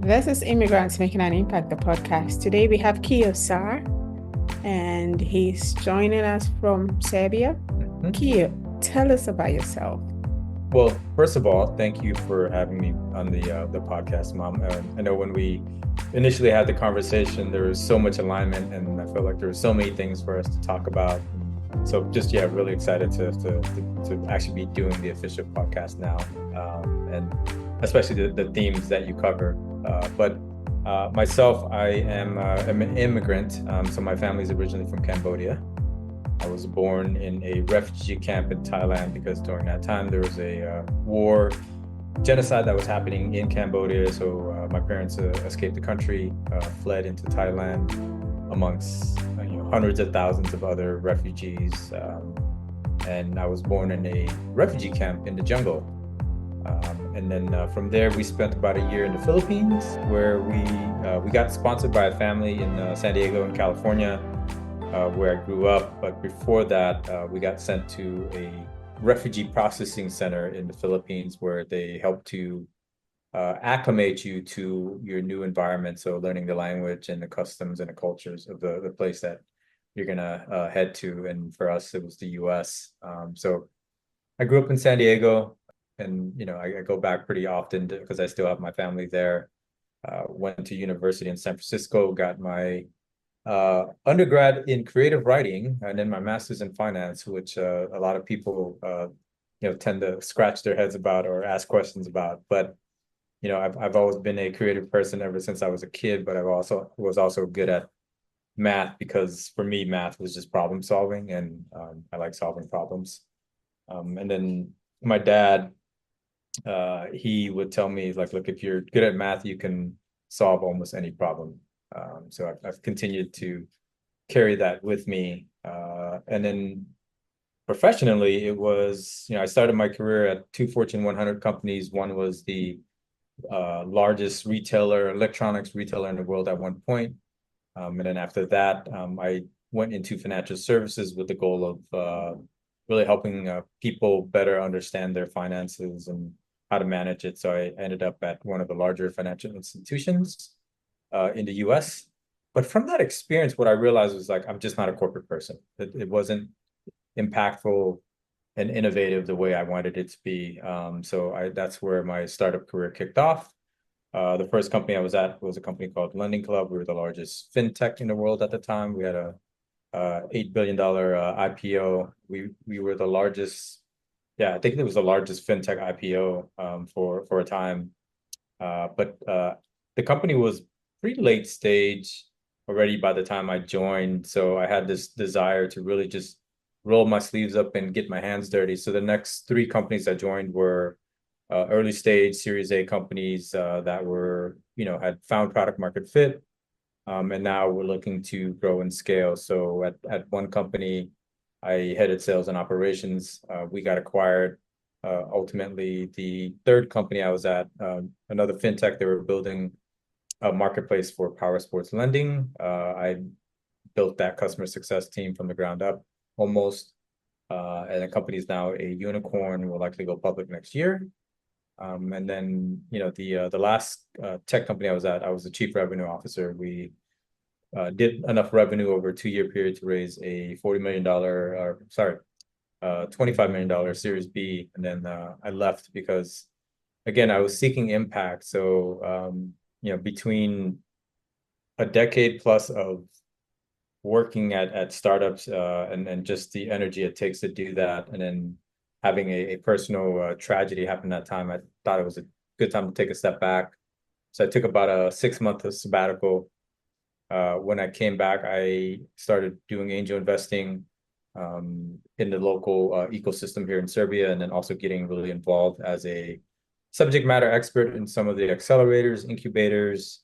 This is Immigrants Making an Impact, the podcast. Today we have Kiyosar, and he's joining us from Serbia. Kiyo, tell us about yourself. Well, first of all, thank you for having me on the podcast, Mom. I know when we initially had the conversation, there was so much alignment, and I felt like there were so many things for us to talk about. So just really excited to actually be doing the official podcast now, and especially the themes that you cover. But myself, I am an immigrant. So my family's originally from Cambodia. I was born in a refugee camp in Thailand because during that time there was a war, genocide that was happening in Cambodia. So my parents escaped the country, fled into Thailand amongst hundreds of thousands of other refugees. And I was born in a refugee camp in the jungle. And then from there, we spent about a year in the Philippines, where we got sponsored by a family in San Diego in California, where I grew up. But before that, we got sent to a refugee processing center in the Philippines, where they help to acclimate you to your new environment. So learning the language and the customs and the cultures of the place that you're gonna head to. And for us, it was the US. So I grew up in San Diego, and I go back pretty often because I still have my family there. Went to university in San Francisco, got my undergrad in creative writing, and then my master's in finance, which a lot of people tend to scratch their heads about or ask questions about. But I've always been a creative person ever since I was a kid, but I was also good at math, because for me math was just problem solving, and I like solving problems. And then my dad, he would tell me, like, look, if you're good at math, you can solve almost any problem. So I've continued to carry that with me. And then professionally, it was, I started my career at two Fortune 100 companies. One was the largest electronics retailer in the world at one point. And then after that, I went into financial services with the goal of really helping people better understand their finances and how to manage it. So I ended up at one of the larger financial institutions in the US. But from that experience, what I realized was, like, I'm just not a corporate person. It wasn't impactful and innovative the way I wanted it to be. So that's where my startup career kicked off. The first company I was at was a company called LendingClub. We were the largest fintech in the world at the time. We had a $8 billion IPO. We were the largest. Yeah, I think it was the largest fintech IPO for a time. But the company was pretty late stage already by the time I joined. So I had this desire to really just roll my sleeves up and get my hands dirty. So the next three companies I joined were early stage Series A companies that were, had found product market fit. And now we're looking to grow and scale. So at one company, I headed sales and operations. We got acquired. Ultimately, the third company I was at, another fintech, they were building a marketplace for power sports lending. I built that customer success team from the ground up almost. And the company is now a unicorn, will likely go public next year. And then, the last tech company I was at, I was the chief revenue officer. We did enough revenue over a 2-year period to raise a $40 million, $25 million Series B. And then I left because, again, I was seeking impact. So, between a decade plus of working at startups and just the energy it takes to do that, and then having a personal tragedy happen that time, I thought it was a good time to take a step back. So I took about a 6-month sabbatical. When I came back, I started doing angel investing in the local ecosystem here in Serbia, and then also getting really involved as a subject matter expert in some of the accelerators, incubators,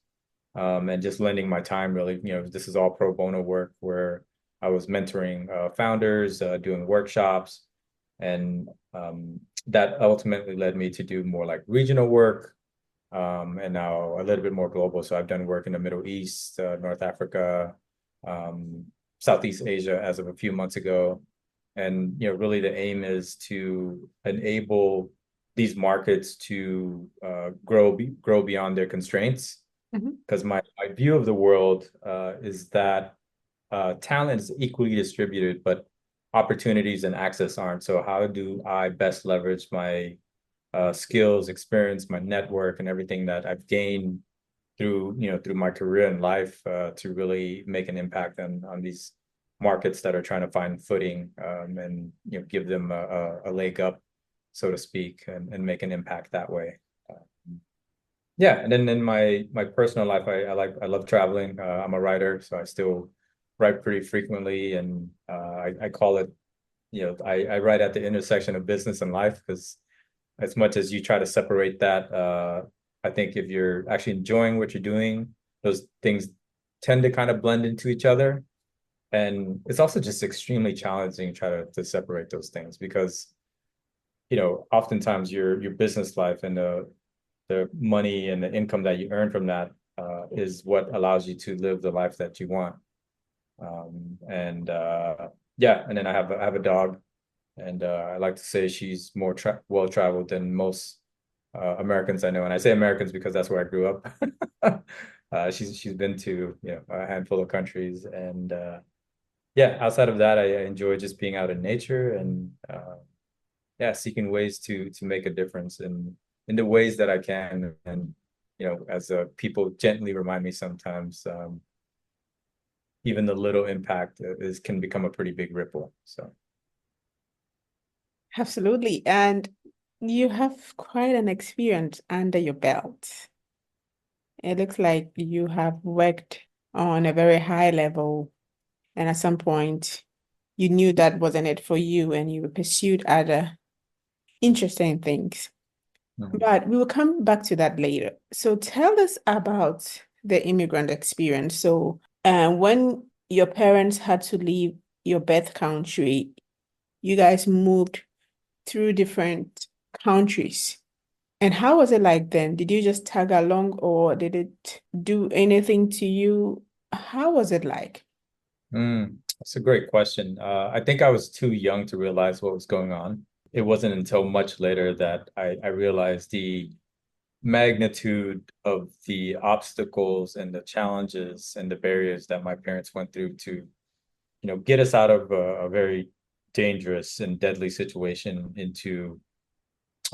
and just lending my time, really. This is all pro bono work, where I was mentoring founders, doing workshops, and that ultimately led me to do more like regional work, and now a little bit more global. So I've done work in the Middle East, North Africa, Southeast Asia as of a few months ago. And really the aim is to enable these markets to grow beyond their constraints. because my view of the world is that talent is equally distributed, but opportunities and access aren't. So how do I best leverage my skills, experience, my network, and everything that I've gained through my career and life to really make an impact on these markets that are trying to find footing, and give them a leg up, so to speak, and make an impact that way. Yeah, and then in my personal life, I love traveling. I'm a writer, so I still write pretty frequently, and I call it, I write at the intersection of business and life, because as much as you try to separate that, I think if you're actually enjoying what you're doing, those things tend to kind of blend into each other. And it's also just extremely challenging to try to separate those things, because oftentimes your business life and the money and the income that you earn from that is what allows you to live the life that you want. And yeah, and then I have a dog, and I like to say she's more well traveled than most Americans I know, and I say Americans because that's where I grew up. She's been to a handful of countries, and yeah, outside of that, I enjoy just being out in nature, and yeah, seeking ways to make a difference in the ways that I can, and as people gently remind me sometimes, even the little impact can become a pretty big ripple. So. Absolutely. And you have quite an experience under your belt. It looks like you have worked on a very high level, and at some point, you knew that wasn't it for you, and you pursued other interesting things. But we will come back to that later. So tell us about the immigrant experience. So, when your parents had to leave your birth country, you guys moved through different countries. And how was it like then? Did you just tag along, or did it do anything to you? How was it like? That's a great question. I think I was too young to realize what was going on. It wasn't until much later that I realized the magnitude of the obstacles and the challenges and the barriers that my parents went through to, get us out of a very dangerous and deadly situation into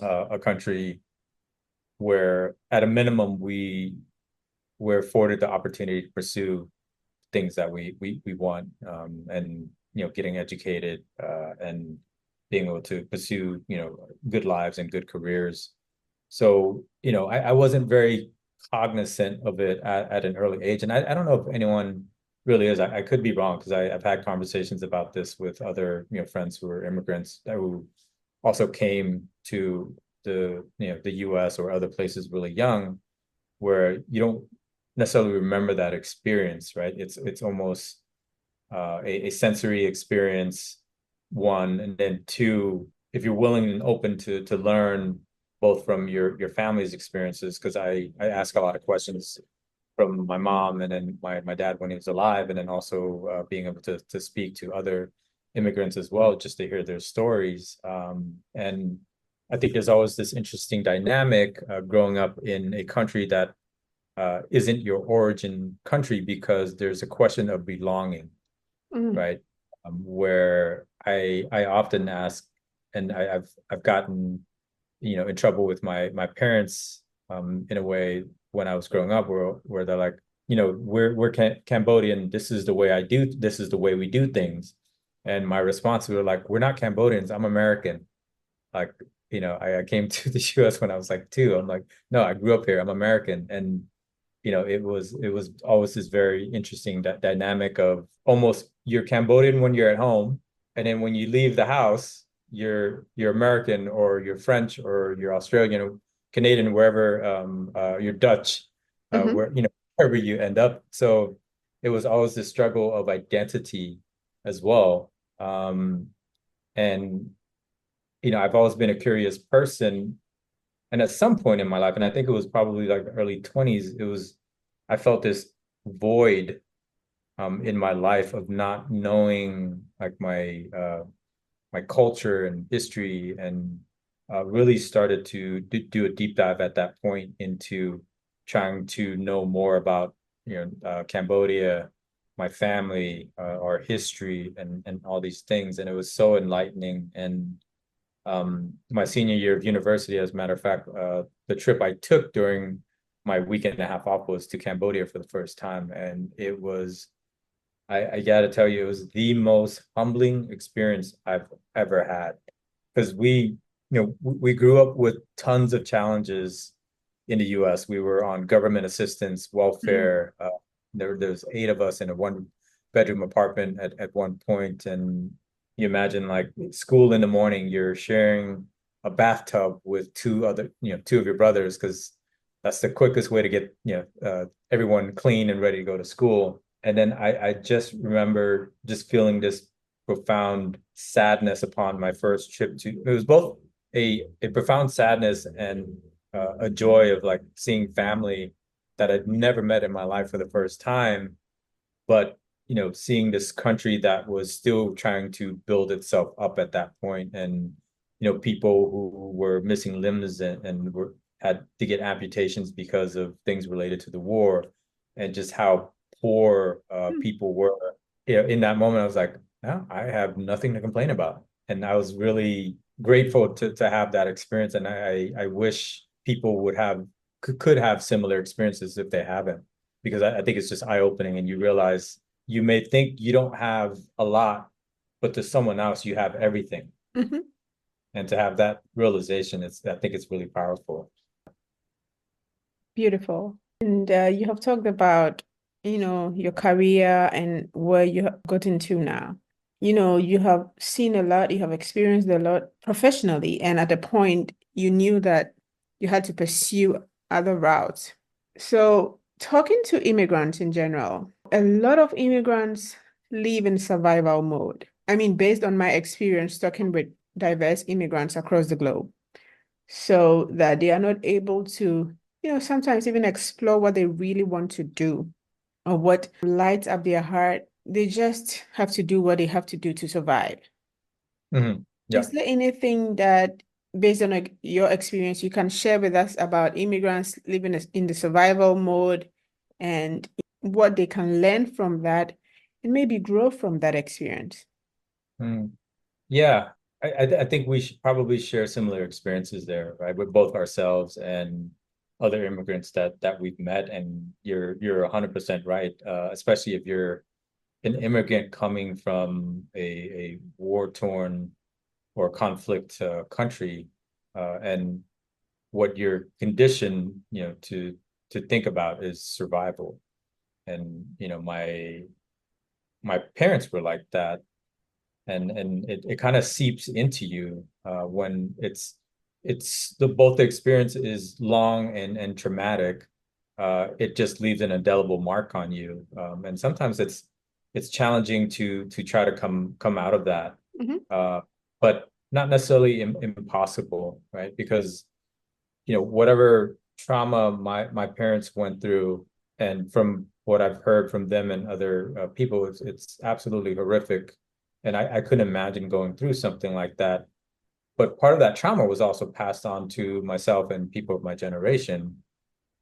a country where, at a minimum, we were afforded the opportunity to pursue things that we want, and getting educated, and being able to pursue good lives and good careers. So I wasn't very cognizant of it at an early age, and I don't know if anyone really is. I could be wrong, because I've had conversations about this with other friends who are immigrants who also came to the US or other places really young, where you don't necessarily remember that experience, right? It's almost a sensory experience, one, and then two, if you're willing and open to learn both from your family's experiences, because I ask a lot of questions from my mom, and then my dad when he was alive, and then also being able to speak to other immigrants as well, just to hear their stories. And I think there's always this interesting dynamic growing up in a country that isn't your origin country, because there's a question of belonging, right? Where I often ask, and I've gotten in trouble with my parents in a way when I was growing up, where they're like, we're Cambodian. This is the way we do things. And my response was like, we're not Cambodians. I'm American. Like, I came to the US when I was like 2. I'm like, no, I grew up here. I'm American. And it was always this very interesting dynamic of, almost, you're Cambodian when you're at home, and then when you leave the house, you're American, or you're French, or you're Australian, or Canadian, wherever, you're Dutch, where wherever you end up. So it was always this struggle of identity as well. And I've always been a curious person, and at some point in my life, and I think it was probably like the early 20s, I felt this void in my life of not knowing, like, my culture and history, and really started to do a deep dive at that point into trying to know more about Cambodia, my family, our history, and all these things, and it was so enlightening. And my senior year of university, as a matter of fact, the trip I took during my weekend and a half off was to Cambodia for the first time, and it was, I got to tell you, it was the most humbling experience I've ever had, because we grew up with tons of challenges in the U.S. We were on government assistance, welfare. There's 8 of us in a 1-bedroom apartment at one point, and you imagine like school in the morning, you're sharing a bathtub with 2 of your brothers, because that's the quickest way to get everyone clean and ready to go to school. And then I just remember just feeling this profound sadness upon my first trip to, it was both a profound sadness and a joy of like seeing family that I'd never met in my life for the first time. But seeing this country that was still trying to build itself up at that point, and people who were missing limbs and had to get amputations because of things related to the war, and just how poor people were. In that moment, I was like, oh, I have nothing to complain about. And I was really grateful to have that experience. And I wish people could have similar experiences if they haven't, because I think it's just eye-opening, and you realize you may think you don't have a lot, but to someone else, you have everything. And to have that realization, I think it's really powerful. Beautiful. And you have talked about, your career and where you have gotten to now. You have seen a lot, you have experienced a lot professionally, and at a point you knew that you had to pursue other routes. So, talking to immigrants in general, a lot of immigrants live in survival mode. I mean, based on my experience talking with diverse immigrants across the globe, so that they are not able to, sometimes even explore what they really want to do or what lights up their heart. They just have to do what they have to do to survive. Yeah. Is there anything that, based on your experience, you can share with us about immigrants living in the survival mode and what they can learn from that and maybe grow from that experience? Yeah, I think we should probably share similar experiences there, right? With both ourselves and other immigrants that we've met. And you're 100% right, especially if you're an immigrant coming from a war-torn or conflict country, and what you're conditioned, to think about is survival. And my parents were like that, and it kind of seeps into you when both the experience is long and traumatic. It just leaves an indelible mark on you, and sometimes it's challenging to try to come out of that, but not necessarily impossible, right? Because whatever trauma my parents went through, and from what I've heard from them and other people, it's absolutely horrific. And I couldn't imagine going through something like that. But part of that trauma was also passed on to myself and people of my generation,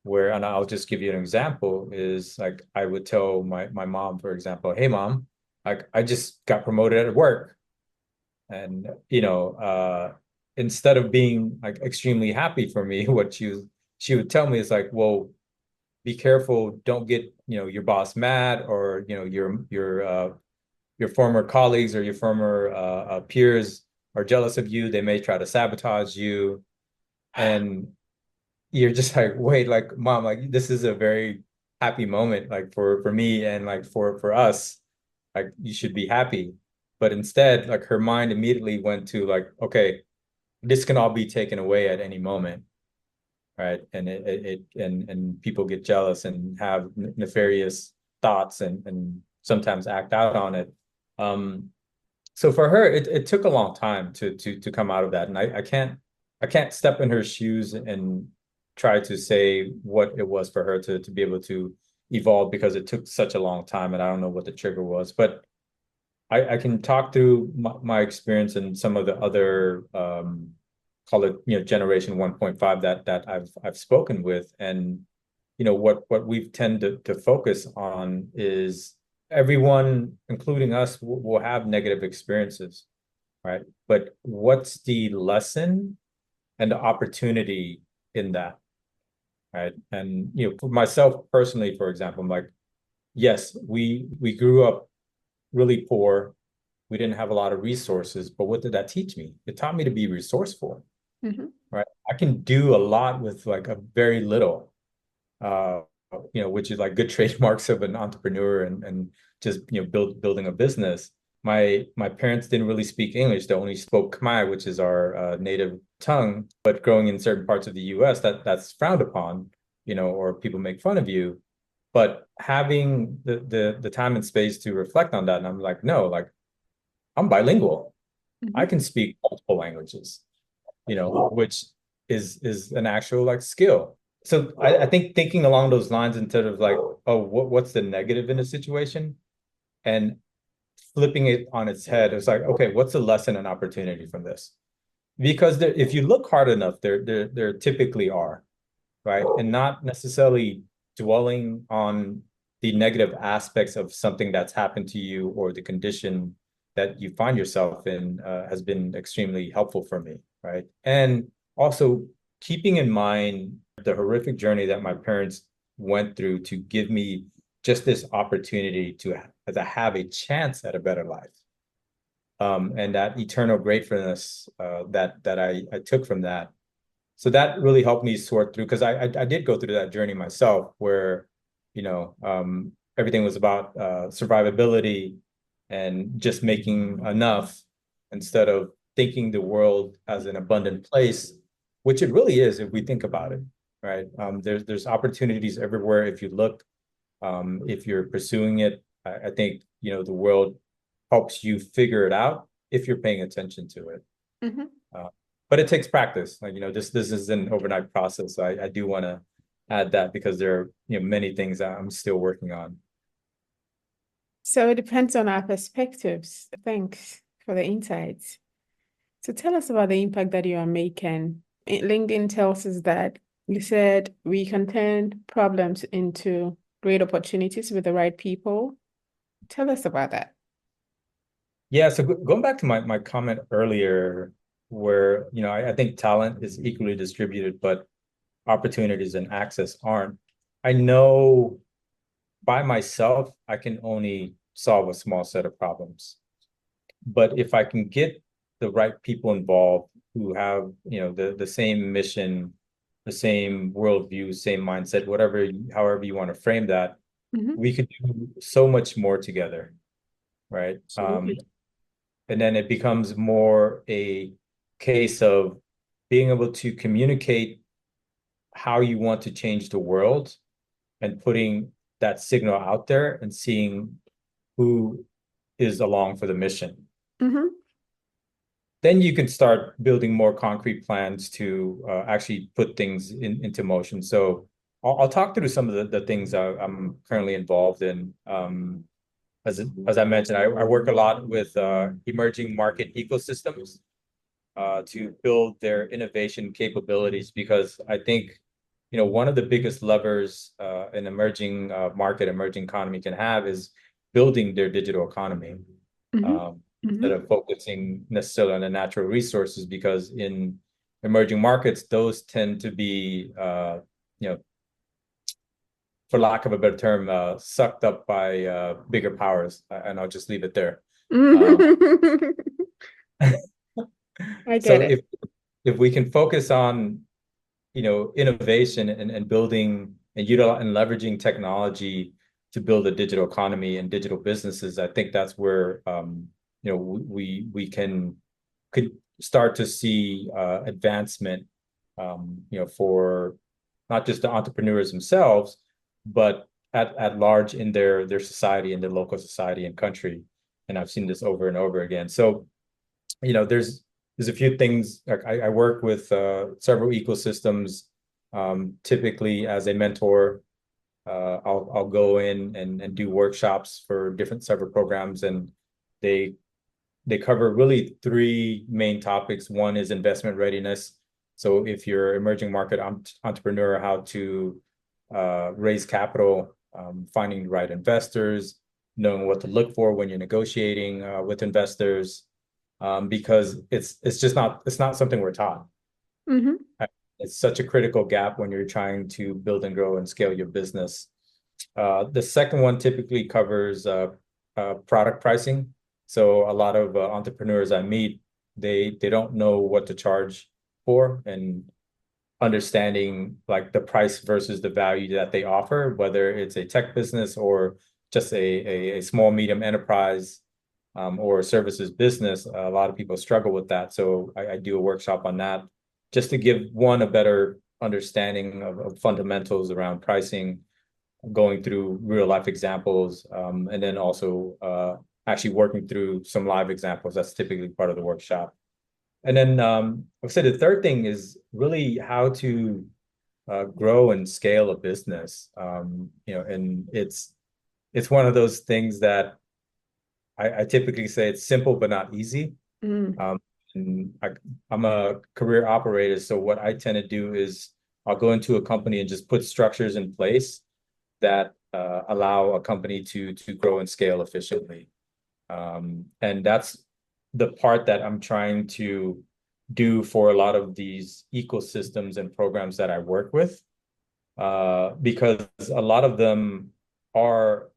and I'll just give you an example, is like I would tell my mom, for example, hey mom, like I just got promoted at work. And instead of being like extremely happy for me, what she would tell me is like, well, be careful, don't get your boss mad, or your former colleagues or your former peers are jealous of you. They may try to sabotage you. And you're just like, wait, like mom, like this is a very happy moment, like for me, and like for us, like you should be happy. But instead, like her mind immediately went to like, okay, this can all be taken away at any moment, right? And and people get jealous and have nefarious thoughts, and sometimes act out on it. So for her, it took a long time to come out of that, and I can't step in her shoes and try to say what it was for her to be able to evolve, because it took such a long time, and I don't know what the trigger was. But I can talk through my experience and some of the other call it generation 1.5 that I've spoken with. And what we've tended to focus on is everyone, including us, will have negative experiences, right? But what's the lesson and the opportunity in that, right? And for myself personally, for example, I'm like, yes, we grew up really poor. We didn't have a lot of resources, but what did that teach me? It taught me to be resourceful, Mm-hmm. right? I can do a lot with like a very little, uh, which is like good trademarks of an entrepreneur and just building a business. My parents didn't really speak English; they only spoke Khmer, which is our native tongue. But growing in certain parts of the U.S., that's frowned upon, or people make fun of you. But having the time and space to reflect on that, and I'm like, no, like I'm bilingual. I Mm-hmm. can speak multiple languages, which is an actual like skill. So I think thinking along those lines instead of like, oh, what's the negative in the situation, and flipping it on its head, it's like, okay, what's the lesson and opportunity from this? Because if you look hard enough, there typically are, right? And not necessarily dwelling on the negative aspects of something that's happened to you or the condition that you find yourself in has been extremely helpful for me, right? And also keeping in mind the horrific journey that my parents went through to give me just this opportunity to have a chance at a better life. And that eternal gratefulness that I took from that. So that really helped me sort through, because I did go through that journey myself where, everything was about survivability and just making enough instead of thinking the world as an abundant place, which it really is if we think about it, right? There's opportunities everywhere if you look, if you're pursuing it. I think, the world helps you figure it out if you're paying attention to it. Mm-hmm. Uh, but it takes practice. Like, this is an overnight process. So I do want to add that because there are, many things that I'm still working on. So it depends on our perspectives. Thanks for the insights. So tell us about the impact that you are making. LinkedIn tells us that you said we can turn problems into great opportunities with the right people. Tell us about that. Yeah. So going back to my comment earlier, where, I think talent is equally distributed, but opportunities and access aren't. I know by myself, I can only solve a small set of problems. But if I can get the right people involved who have, the same mission, the same worldview, same mindset, however you want to frame that, Mm-hmm. we could do so much more together, right? Absolutely. And then it becomes more a case of being able to communicate how you want to change the world and putting that signal out there and seeing who is along for the mission. Mm-hmm. Then you can start building more concrete plans to actually put things into motion. So I'll talk through some of the things I'm currently involved in. As I mentioned, I work a lot with emerging market ecosystems to build their innovation capabilities, because I think, one of the biggest levers an emerging emerging economy can have is building their digital economy, Mm-hmm. instead Mm-hmm. of focusing necessarily on the natural resources, because in emerging markets, those tend to be, you know, for lack of a better term, sucked up by bigger powers. And I'll just leave it there. Um, I get so it. if we can focus on, innovation and building and utilizing and leveraging technology to build a digital economy and digital businesses, I think that's where we could start to see advancement, for not just the entrepreneurs themselves, but at large in their society, in their local society and country. And I've seen this over and over again. So, there's a few things. Like I work with several ecosystems, typically as a mentor. I'll go in and do workshops for different several programs, and they cover really three main topics. One is investment readiness. So if you're emerging market entrepreneur, how to raise capital, finding the right investors, knowing what to look for when you're negotiating with investors, because it's not something we're taught. Mm-hmm. It's such a critical gap when you're trying to build and grow and scale your business. The second one typically covers product pricing. So a lot of entrepreneurs I meet, they don't know what to charge for, and understanding like the price versus the value that they offer, whether it's a tech business or just a small medium enterprise, or a services business. A lot of people struggle with that. So I do a workshop on that just to give one a better understanding of fundamentals around pricing, going through real life examples, and then also actually working through some live examples. That's typically part of the workshop. And then I would say the third thing is really how to grow and scale a business. And it's one of those things that I typically say it's simple but not easy. Mm. And I'm a career operator, so what I tend to do is I'll go into a company and just put structures in place that allow a company to grow and scale efficiently. And that's the part that I'm trying to do for a lot of these ecosystems and programs that I work with, because a lot of them are,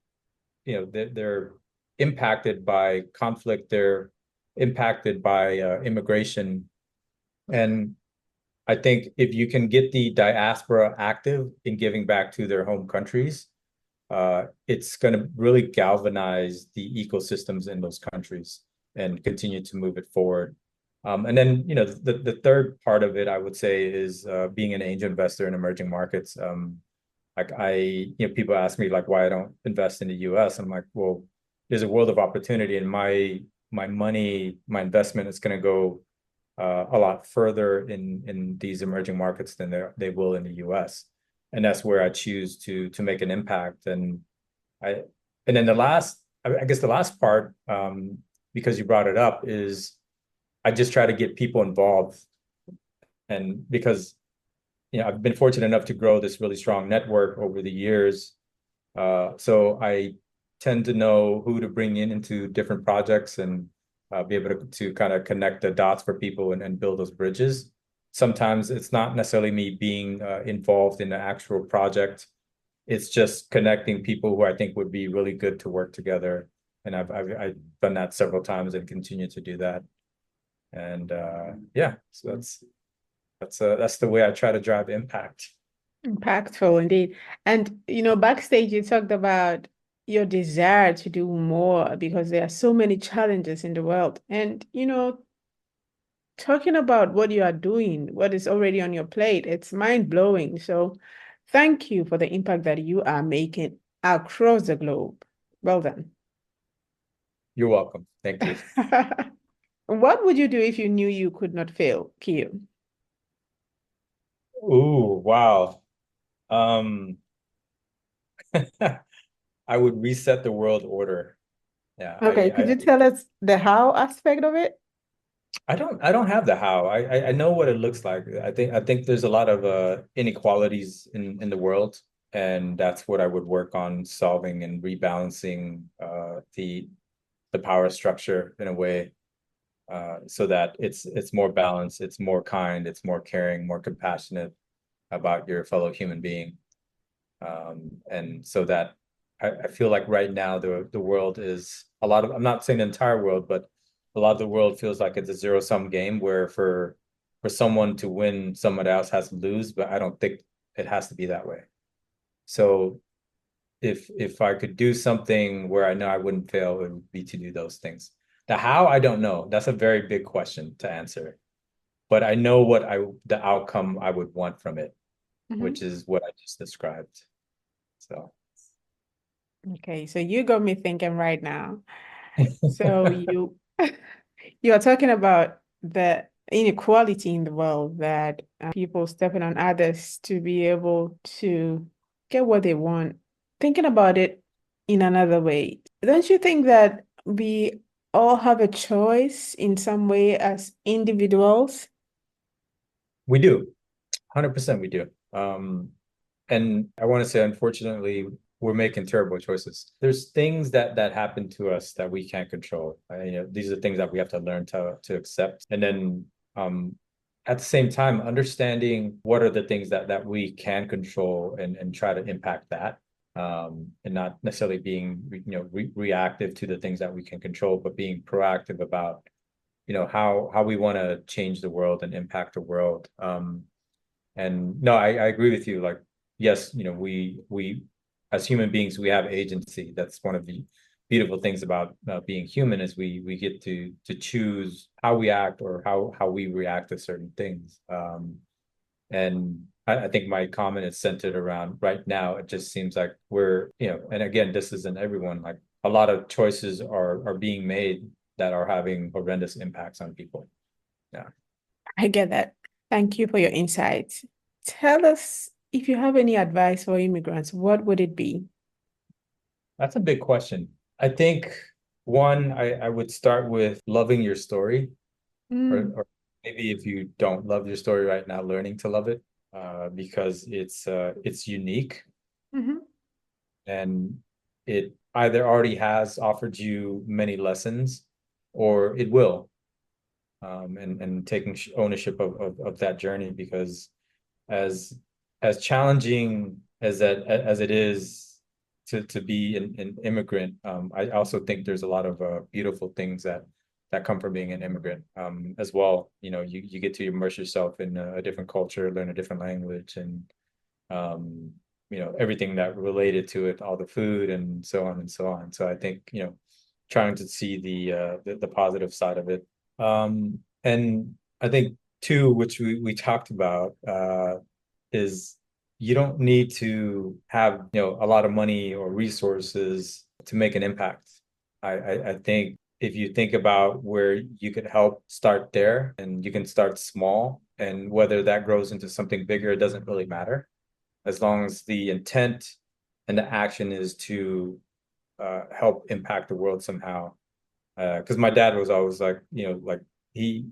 they're impacted by conflict, they're impacted by immigration. And I think if you can get the diaspora active in giving back to their home countries, it's going to really galvanize the ecosystems in those countries and continue to move it forward. And then, the third part of it, I would say, is being an angel investor in emerging markets. People ask me like why I don't invest in the US. I'm like, well, there's a world of opportunity, and my money, my investment is going to go a lot further in these emerging markets than they will in the US. And that's where I choose to make an impact. And then I guess the last part, because you brought it up, is I just try to get people involved. And because I've been fortunate enough to grow this really strong network over the years, so I tend to know who to bring into different projects, and be able to kind of connect the dots for people and build those bridges. Sometimes it's not necessarily me being involved in the actual project. It's just connecting people who I think would be really good to work together. And I've done that several times and continue to do that. And so that's the way I try to drive impact. Impactful indeed. And backstage you talked about your desire to do more because there are so many challenges in the world. And talking about what you are doing, what is already on your plate, it's mind-blowing. So thank you for the impact that you are making across the globe. Well done. You're welcome. Thank you. What would you do if you knew you could not fail, Kio? Ooh, wow. I would reset the world order. Yeah, Okay, could you tell us the how aspect of it? I don't have the how. I know what it looks like. I think there's a lot of inequalities in the world, and that's what I would work on solving and rebalancing the power structure in a way, so that it's more balanced, it's more kind, it's more caring, more compassionate about your fellow human being. And so that I feel like right now the world is I'm not saying the entire world, but a lot of the world feels like it's a zero-sum game where for someone to win, someone else has to lose, but I don't think it has to be that way. So if I could do something where I know I wouldn't fail, it would be to do those things. The how, I don't know. That's a very big question to answer. But I know the outcome I would want from it, which is what I just described. So Okay, so you got me thinking right now. So you are talking about the inequality in the world, that people stepping on others to be able to get what they want. Thinking about it in another way, don't you think that we all have a choice in some way as individuals? we do. 100% we do. And I want to say, unfortunately, we're making terrible choices. There's things that happen to us that we can't control. These are things that we have to learn to accept. And then at the same time, understanding what are the things that we can control and try to impact that. And not necessarily being reactive to the things that we can control, but being proactive about how we want to change the world and impact the world. And no, I agree with you. Like, yes, we as human beings, we have agency. That's one of the beautiful things about being human is we get to choose how we act or how we react to certain things. And I think my comment is centered around right now. It just seems like we're, and again, this isn't everyone. Like a lot of choices are being made that are having horrendous impacts on people. Yeah. I get that. Thank you for your insights. Tell us if you have any advice for immigrants, what would it be? That's a big question. I think one, I would start with loving your story, Mm, or maybe if you don't love your story right now, learning to love it, because it's unique mhm. and it either already has offered you many lessons or it will. And taking ownership of that journey, because as challenging as it is to be an immigrant, I also think there's a lot of beautiful things that come from being an immigrant, as well. You get to immerse yourself in a different culture, learn a different language, and um, everything that related to it, all the food and so on and so on. So I think trying to see the positive side of it. And I think two, which we talked about, is you don't need to have a lot of money or resources to make an impact. I think if you think about where you could help, start there, and you can start small, and whether that grows into something bigger, it doesn't really matter, as long as the intent and the action is to help impact the world somehow. Because my dad was always like, like he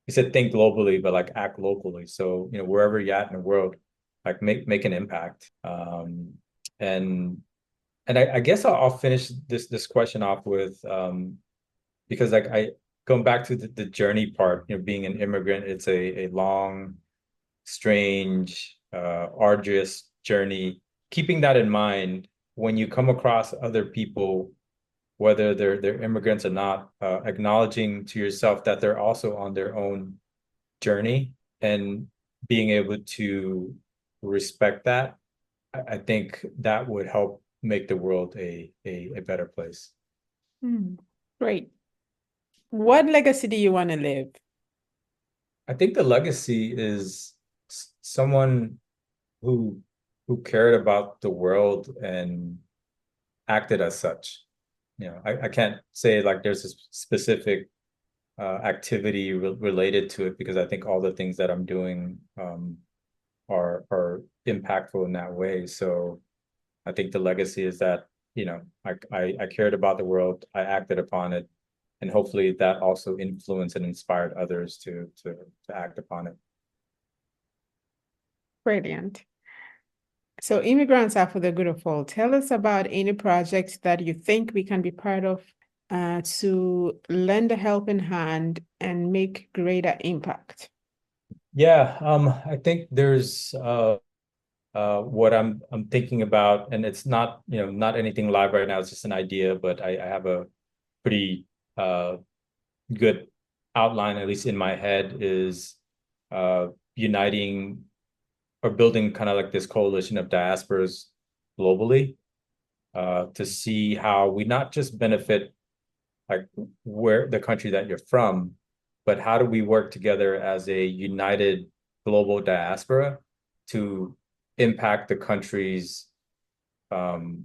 said think globally, but like act locally. So wherever you're at in the world, like make an impact. And I guess I'll finish this question off with because like I going back to the journey part, being an immigrant, it's a long, strange, arduous journey. Keeping that in mind, when you come across other people, whether they're immigrants or not, acknowledging to yourself that they're also on their own journey and being able to respect that, I think that would help make the world a better place. Mm, great. What legacy do you want to live? I think the legacy is someone who cared about the world and acted as such. I can't say like there's a specific activity related to it, because I think all the things that I'm doing are impactful in that way. So I think the legacy is that I cared about the world, I acted upon it, and hopefully that also influenced and inspired others to act upon it. Brilliant. So immigrants are for the good of all. Tell us about any projects that you think we can be part of to lend a helping hand and make greater impact. Yeah, I think there's what I'm thinking about, and it's not not anything live right now. It's just an idea, but I have a pretty good outline, at least in my head, is uniting or building kind of like this coalition of diasporas globally, to see how we not just benefit like where the country that you're from, but how do we work together as a united global diaspora to impact the countries all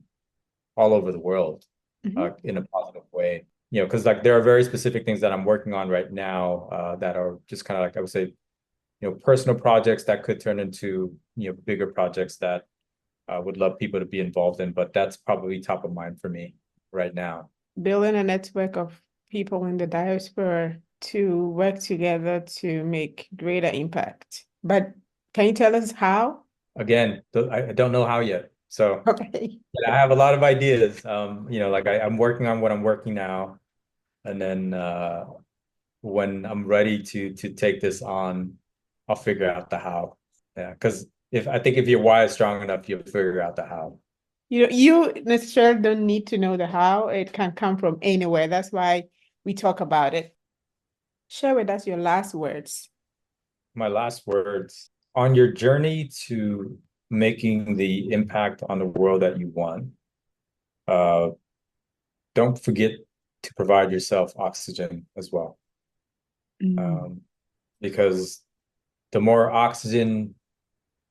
over the world Mhm. in a positive way. Because like there are very specific things that I'm working on right now that are just kind of like I would say, personal projects that could turn into bigger projects that would love people to be involved in. But that's probably top of mind for me right now. Building a network of people in the diaspora to work together to make greater impact. But can you tell us how? again, I don't know how yet. So Okay. yeah, I have a lot of ideas. Like I'm working on what I'm working now, and then when I'm ready to take this on, I'll figure out the how. Yeah, because if your why is strong enough, you'll figure out the how. You necessarily don't need to know the how. It can come from anywhere. That's why we talk about it. Share with us your last words. My last words on your journey to making the impact on the world that you want. Uh, don't forget to provide yourself oxygen as well. Mm. Um, because the more oxygen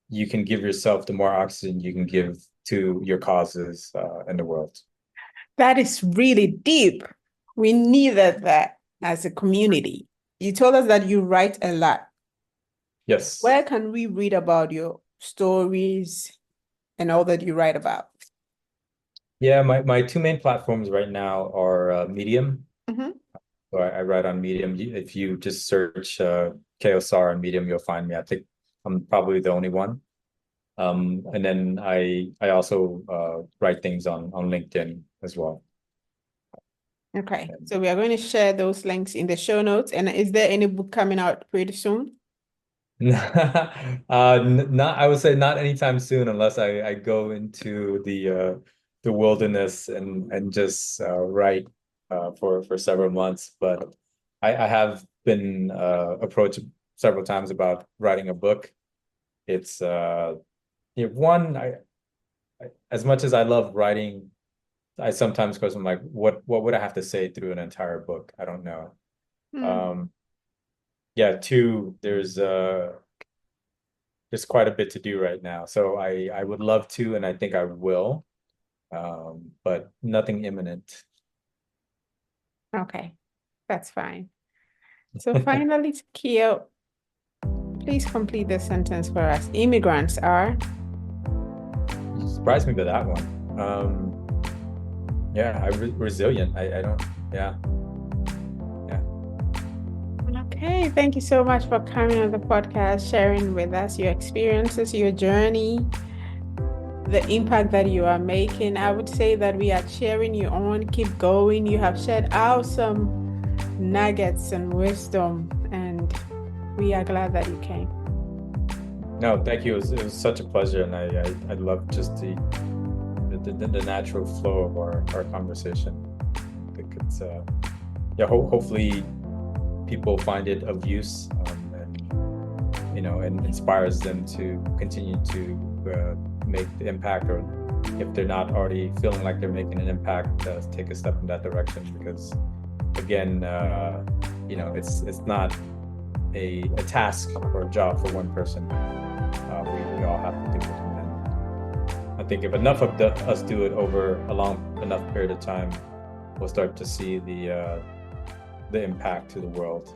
you can give yourself, the more oxygen you can give to your causes in the world. That is really deep. We needed that as a community. You told us that you write a lot. Yes. Where can we read about your stories and all that you write about? Yeah, my two main platforms right now are Medium. Mhm. So I write on Medium. If you just search Keosar on Medium, you'll find me. I think I'm probably the only one. And then I also write things on LinkedIn as well. Okay, so we are going to share those links in the show notes. And is there any book coming out pretty soon? Not I would say not anytime soon unless I go into the wilderness and just write for several months. But I have been approached several times about writing a book. It's one as much as I love writing, I sometimes question like what would I have to say through an entire book? I don't know. Hmm. Um, yeah, two, there's quite a bit to do right now. So I would love to, and I think I will, but nothing imminent. Okay, that's fine. So finally, Keo, please complete the sentence for us. Immigrants are. You surprised me with that one. Yeah, resilient. I don't. Yeah, yeah. Okay, thank you so much for coming on the podcast, sharing with us your experiences, your journey, the impact that you are making. I would say that we are cheering you on. Keep going. You have shared awesome nuggets and wisdom, and we are glad that you came. No, thank you. It was such a pleasure, and I love just the natural flow of our conversation. I think it's yeah. Hopefully, people find it of use, and inspires them to continue to make the impact, or if they're not already feeling like they're making an impact, take a step in that direction. Because again, it's not a task or a job for one person. We all have to do it. And I think if enough of us do it over a long enough period of time, we'll start to see the impact to the world.